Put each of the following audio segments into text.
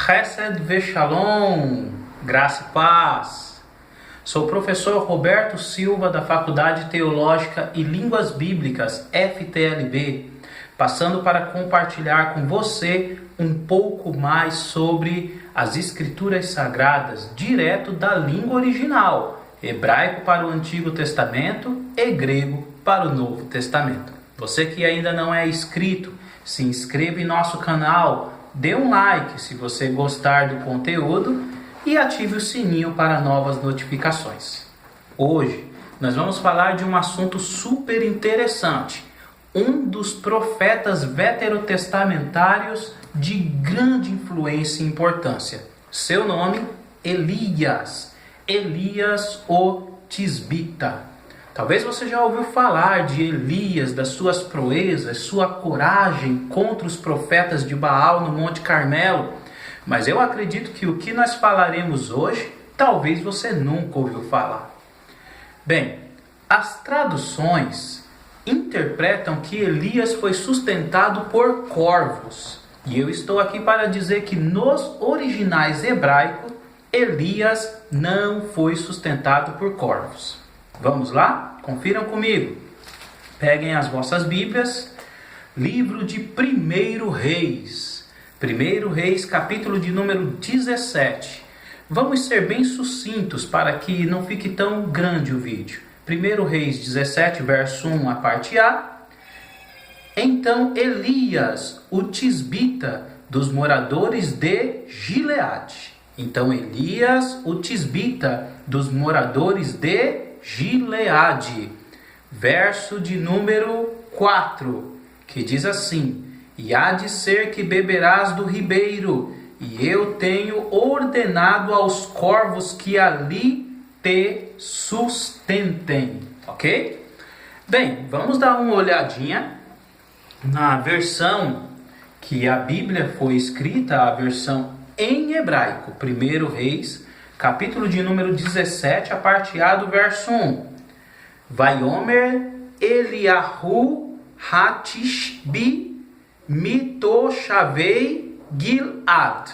Chesed Veshalom, graça e paz. Sou o professor Roberto Silva da Faculdade Teológica e Línguas Bíblicas, FTLB, passando para compartilhar com você um pouco mais sobre as Escrituras Sagradas, direto da língua original, hebraico para o Antigo Testamento e grego para o Novo Testamento. Você que ainda não é inscrito, se inscreva em nosso canal, dê um like se você gostar do conteúdo e ative o sininho para novas notificações. Hoje nós vamos falar de um assunto super interessante, um dos profetas veterotestamentários de grande influência e importância. Seu nome, Elias o Tisbita. Talvez você já ouviu falar de Elias, das suas proezas, sua coragem contra os profetas de Baal no Monte Carmelo, mas eu acredito que o que nós falaremos hoje, talvez você nunca ouviu falar. Bem, as traduções interpretam que Elias foi sustentado por corvos, e eu estou aqui para dizer que nos originais hebraicos, Elias não foi sustentado por corvos. Vamos lá? Confiram comigo. Peguem as vossas Bíblias, livro de 1 Reis. 1 Reis, capítulo de número 17. Vamos ser bem sucintos para que não fique tão grande o vídeo. 1 Reis 17, verso 1, a parte A. Então Elias, o Tisbita, dos moradores de Gileade. Então Elias, o Tisbita, dos moradores de Gileade, verso de número 4, que diz assim: E há de ser que beberás do ribeiro, e eu tenho ordenado aos corvos que ali te sustentem. Ok? Bem, vamos dar uma olhadinha na versão que a Bíblia foi escrita, a versão em hebraico, 1 Reis, capítulo de número 17, a parte A do verso 1. Vaiomer Eliahu Hatishbi Mitoshavei Gilad.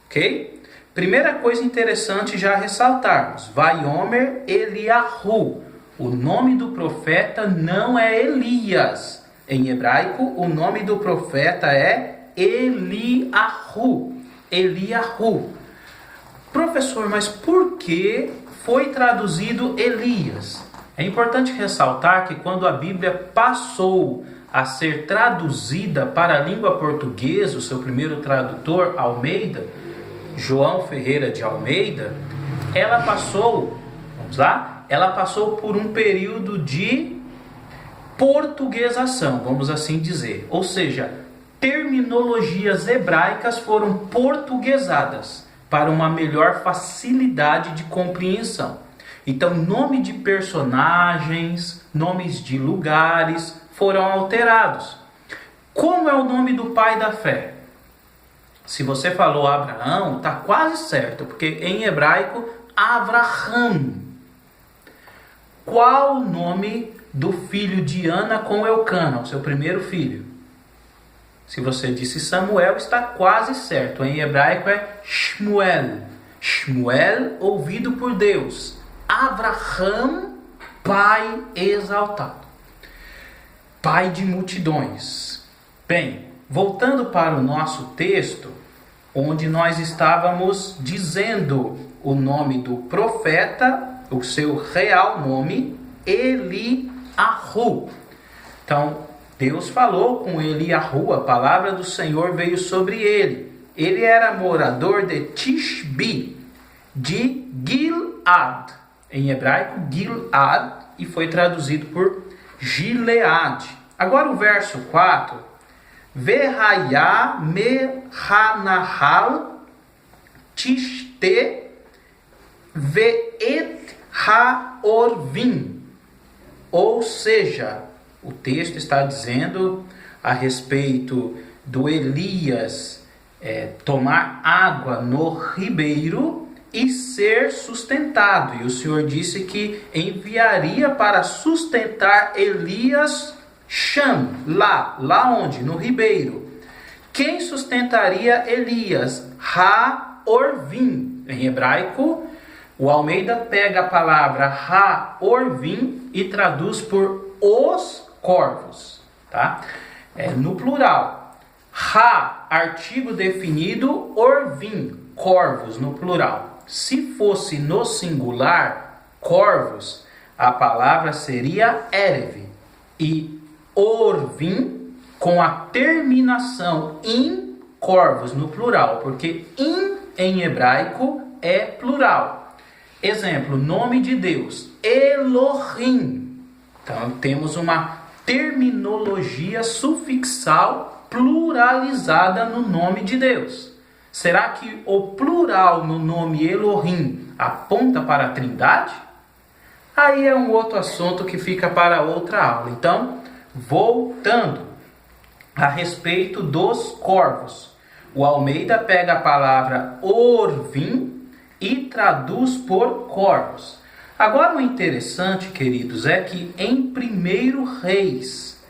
Ok? Primeira coisa interessante já ressaltarmos. Vaiomer Eliahu. O nome do profeta não é Elias. Em hebraico, o nome do profeta é Eliahu. Eliahu. Professor, mas por que foi traduzido Elias? É importante ressaltar que quando a Bíblia passou a ser traduzida para a língua portuguesa, o seu primeiro tradutor, Almeida, João Ferreira de Almeida, ela passou por um período de portuguesação, vamos assim dizer. Ou seja, terminologias hebraicas foram portuguesadas para uma melhor facilidade de compreensão. Então, nome de personagens, nomes de lugares foram alterados. Como é o nome do pai da fé? Se você falou Abraão, está quase certo, porque em hebraico, Avraham. Qual o nome do filho de Ana com Eucana, o seu primeiro filho? Se você disse Samuel, está quase certo. Em hebraico é Shmuel. Shmuel, ouvido por Deus. Avraham, pai exaltado. Pai de multidões. Bem, voltando para o nosso texto, onde nós estávamos dizendo o nome do profeta, o seu real nome, Eliahu. Então, Deus falou com Eliahu, a palavra do Senhor veio sobre ele. Ele era morador de Tishbi, de Gilad, em hebraico Gilad, e foi traduzido por Gileade. Agora o verso 4. Verhaya mehanahal tishte veet haorvim. Ou seja, o texto está dizendo a respeito do Elias tomar água no ribeiro e ser sustentado. E o Senhor disse que enviaria para sustentar Elias lá onde? No ribeiro. Quem sustentaria Elias? Ha-orvim. Em hebraico, o Almeida pega a palavra Ha-orvim e traduz por os corvos, tá? No plural. Ha, artigo definido, orvim, corvos, no plural. Se fosse no singular, corvos, a palavra seria erev. E orvim, com a terminação in, corvos, no plural. Porque in, em hebraico, é plural. Exemplo, nome de Deus, Elohim. Então, temos uma terminologia sufixal pluralizada no nome de Deus. Será que o plural no nome Elohim aponta para a Trindade? Aí é um outro assunto que fica para outra aula. Então, voltando a respeito dos corvos. O Almeida pega a palavra orvim e traduz por corvos. Agora o interessante, queridos, é que em 1 Reis,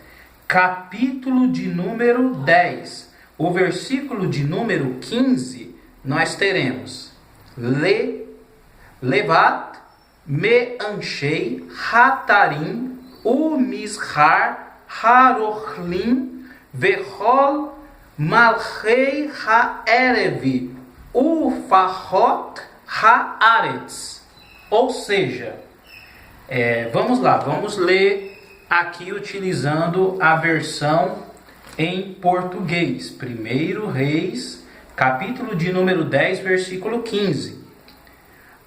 capítulo de número 10, o versículo de número 15, nós teremos Levat, Me-anshei, Hatarim, Umishar, Harochlim, Vechol, Malchei Ha'erev, Ufahot Haaretz. Ou seja, vamos lá, vamos ler aqui utilizando a versão em português. 1 Reis, capítulo de número 10, versículo 15.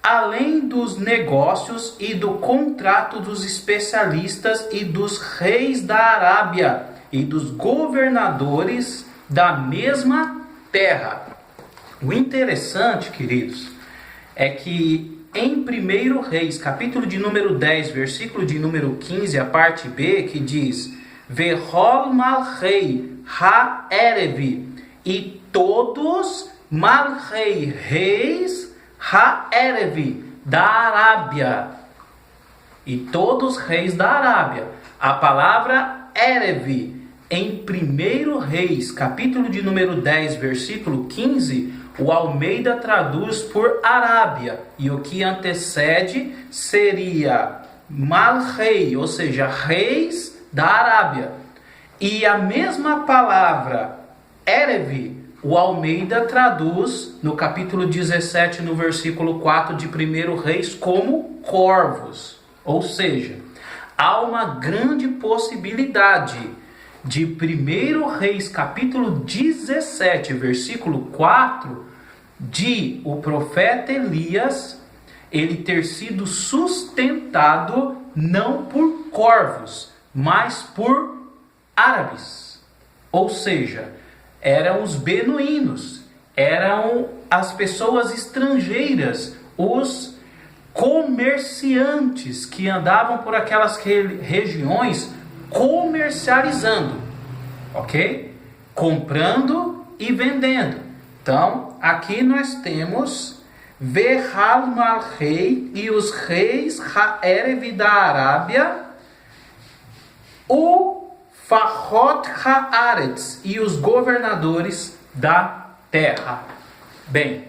Além dos negócios e do contrato dos especialistas e dos reis da Arábia e dos governadores da mesma terra. O interessante, queridos, é que em 1 Reis, capítulo de número 10, versículo de número 15, a parte B, que diz Vechol Malchei Ha'erev, e todos Malchei, reis Ha'erev, da Arábia, e todos reis da Arábia. A palavra Erev, em 1 Reis, capítulo de número 10, versículo 15, o Almeida traduz por Arábia, e o que antecede seria Malchei, ou seja, reis da Arábia. E a mesma palavra Erev, o Almeida traduz no capítulo 17, no versículo 4 de 1 Reis, como corvos. Ou seja, há uma grande possibilidade de 1 Reis, capítulo 17, versículo 4, de o profeta Elias, ele ter sido sustentado não por corvos, mas por árabes. Ou seja, eram os beduínos, eram as pessoas estrangeiras, os comerciantes que andavam por aquelas regiões comercializando, ok? Comprando e vendendo. Então, aqui nós temos Vechal Malchei e os reis Ha'erev da Arábia, o Fahot Haaretz e os governadores da terra. Bem,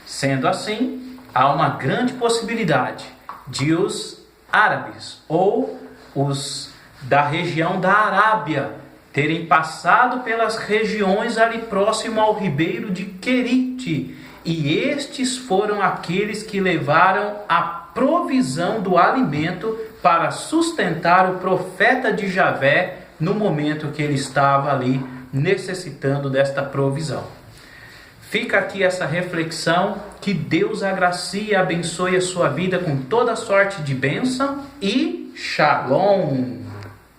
sendo assim, há uma grande possibilidade de os árabes ou os da região da Arábia terem passado pelas regiões ali próximo ao ribeiro de Querite, e estes foram aqueles que levaram a provisão do alimento para sustentar o profeta de Javé no momento que ele estava ali necessitando desta provisão. Fica aqui essa reflexão, que Deus agracie e abençoe a sua vida com toda sorte de bênção e Shalom!